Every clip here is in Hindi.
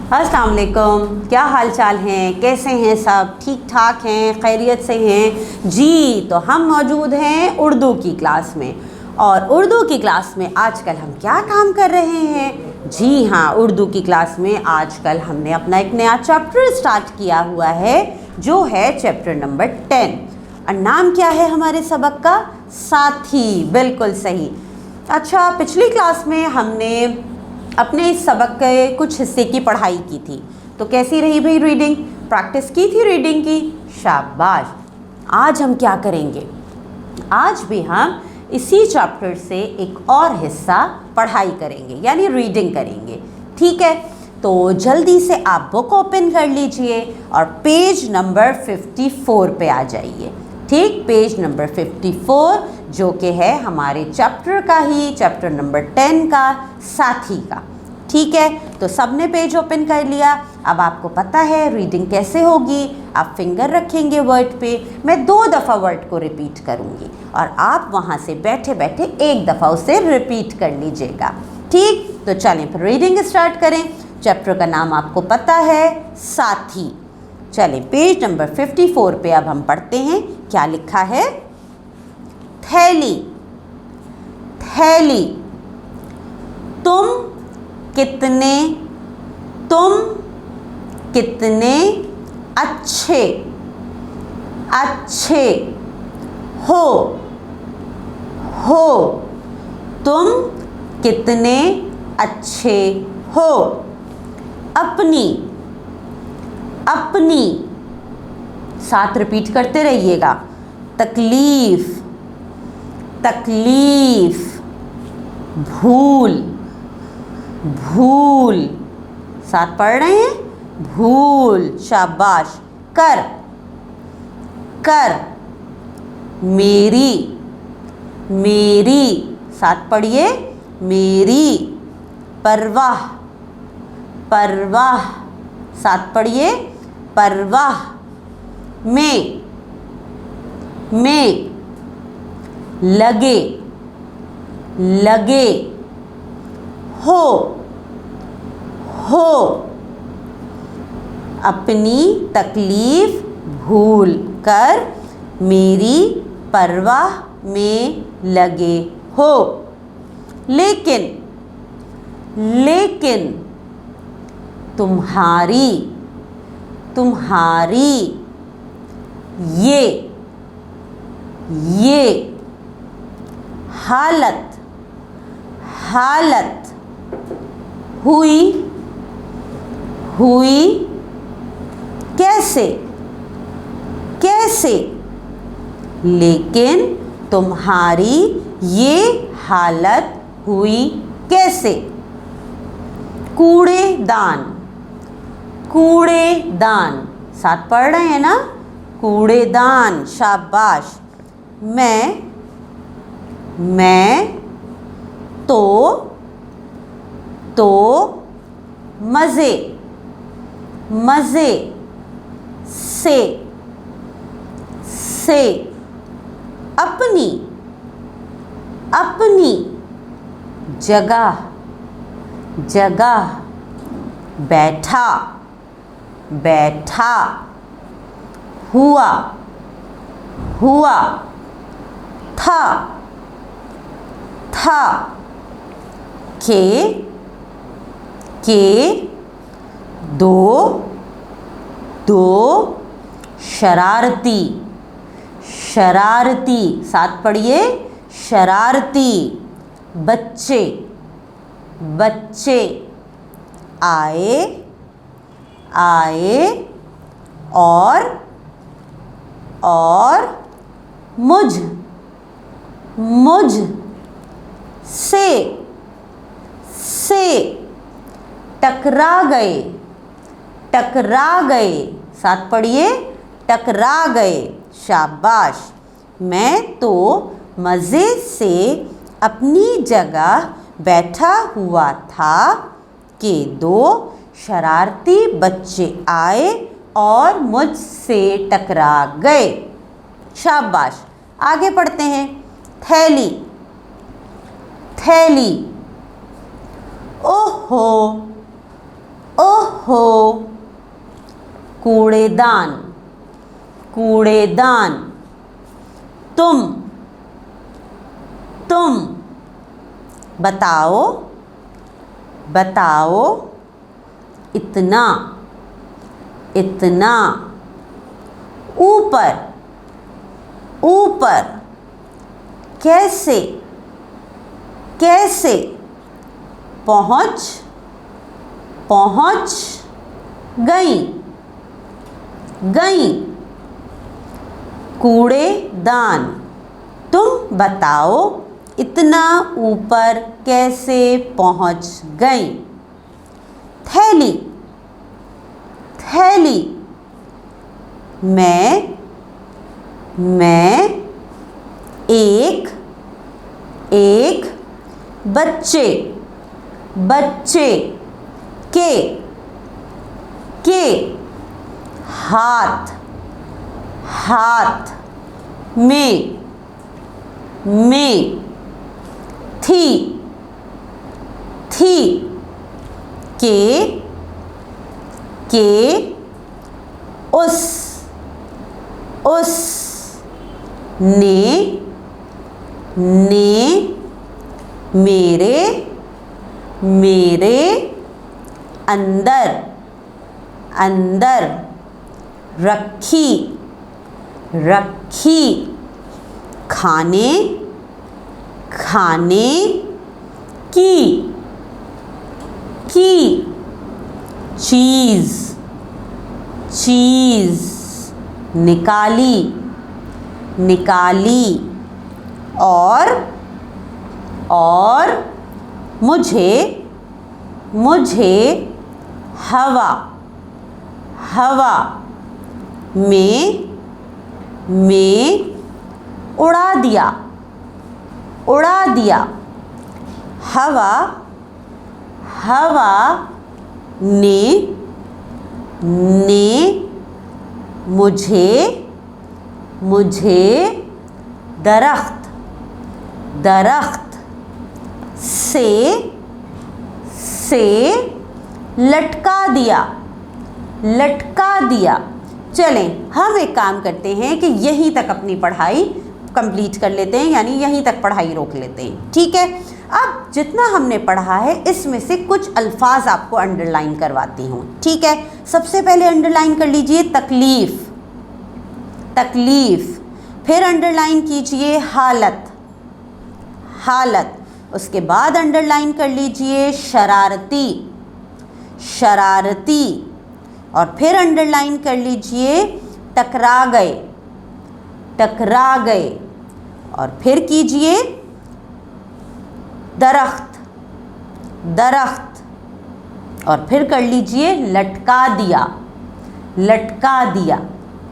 अस्सलाम वालेकुम, क्या हाल चाल हैं, कैसे हैं सब? ठीक ठाक हैं, खैरियत से हैं जी। तो हम मौजूद हैं उर्दू की क्लास में, और उर्दू की क्लास में आजकल हम क्या काम कर रहे हैं? जी हाँ, उर्दू की क्लास में आजकल हमने अपना एक नया चैप्टर स्टार्ट किया हुआ है, जो है चैप्टर नंबर 10। और नाम क्या है हमारे सबक का? साथी। बिल्कुल सही। अच्छा, पिछली क्लास में हमने अपने इस सबक के कुछ हिस्से की पढ़ाई की थी, तो कैसी रही भाई रीडिंग? प्रैक्टिस की थी रीडिंग की? शाबाश। आज हम क्या करेंगे? आज भी हम इसी चैप्टर से एक और हिस्सा पढ़ाई करेंगे, यानी रीडिंग करेंगे। ठीक है, तो जल्दी से आप बुक ओपन कर लीजिए और पेज नंबर 54 पे आ जाइए। ठीक, पेज नंबर 54 जो कि है हमारे चैप्टर का ही, चैप्टर नंबर 10 का, साथी का। ठीक है, तो सबने पेज ओपन कर लिया। अब आपको पता है रीडिंग कैसे होगी। आप फिंगर रखेंगे वर्ड पे, मैं 2 दफ़ा वर्ड को रिपीट करूँगी और आप वहाँ से बैठे बैठे 1 दफ़ा उसे रिपीट कर लीजिएगा। ठीक, तो चलें फिर रीडिंग स्टार्ट करें। चैप्टर का नाम आपको पता है, साथी। चलें, पेज नंबर 54 पे अब हम पढ़ते हैं। क्या लिखा है? थैली। थैली। तुम कितने अच्छे हो। तुम कितने अच्छे हो। अपनी। साथ रिपीट करते रहिएगा। तकलीफ। भूल। साथ पढ़ रहे हैं? भूल। शाबाश। कर। मेरी। साथ पढ़िए। मेरी। परवाह। साथ पढ़िए। परवाह। में। लगे। हो। अपनी तकलीफ भूल कर मेरी परवाह में लगे हो। लेकिन तुम्हारी ये हालत हुई कैसे? लेकिन तुम्हारी ये हालत हुई कैसे? कूड़ेदान। साथ पढ़ रहे हैं ना? कूड़ेदान। शाबाश। मैं तो मज़े से अपनी जगह बैठा हुआ था के दो शरारती। साथ पढ़िए। शरारती बच्चे आए और मुझ से टकरा गए। साथ पढ़िए। टकरा गए। शाबाश। मैं तो मज़े से अपनी जगह बैठा हुआ था कि 2 शरारती बच्चे आए और मुझसे टकरा गए। शाबाश। आगे पढ़ते हैं। थैली। ओहो हो, कूड़ेदान, कूड़ेदान। तुम, तुम, बताओ, बताओ। इतना, इतना। ऊपर, ऊपर। कैसे, कैसे। पहुँच, पहुँच गई, गई। कूड़ेदान। तुम बताओ इतना ऊपर कैसे पहुँच गई। थैली, थैली। मैं एक बच्चे, बच्चे के हाथ, हाथ में थी, के उस ने मेरे अंदर, अंदर। रखी, रखी। खाने की चीज़, निकाली, निकाली। और मुझे हवा, में उड़ा दिया, उड़ा दिया। हवा ने मुझे दरख्त से लटका दिया। चलें, हम एक काम करते हैं कि यहीं तक अपनी पढ़ाई कंप्लीट कर लेते हैं, यानी यहीं तक पढ़ाई रोक लेते हैं। ठीक है, अब जितना हमने पढ़ा है इसमें से कुछ अल्फाज आपको अंडरलाइन करवाती हूँ। ठीक है, सबसे पहले अंडरलाइन कर लीजिए तकलीफ़, तकलीफ़। फिर अंडरलाइन कीजिए हालत, हालत। उसके बाद अंडरलाइन कर लीजिए शरारती, शरारती। और फिर अंडरलाइन कर लीजिए टकरा गए, टकरा गए। और फिर कीजिए दरख्त, दरख्त। और फिर कर लीजिए लटका दिया, लटका दिया।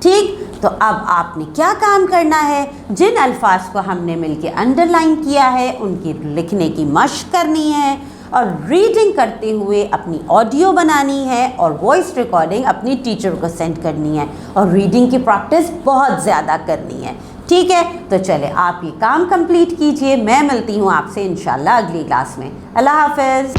ठीक, तो अब आपने क्या काम करना है, जिन अल्फाज को हमने मिलके अंडरलाइन किया है उनकी लिखने की मश्क करनी है और रीडिंग करते हुए अपनी ऑडियो बनानी है और वॉइस रिकॉर्डिंग अपनी टीचर को सेंड करनी है और रीडिंग की प्रैक्टिस बहुत ज़्यादा करनी है। ठीक है, तो चले आप ये काम कंप्लीट कीजिए। मैं मिलती हूँ आपसे इंशाल्लाह अगली क्लास में। अल्लाह हाफ़िज़।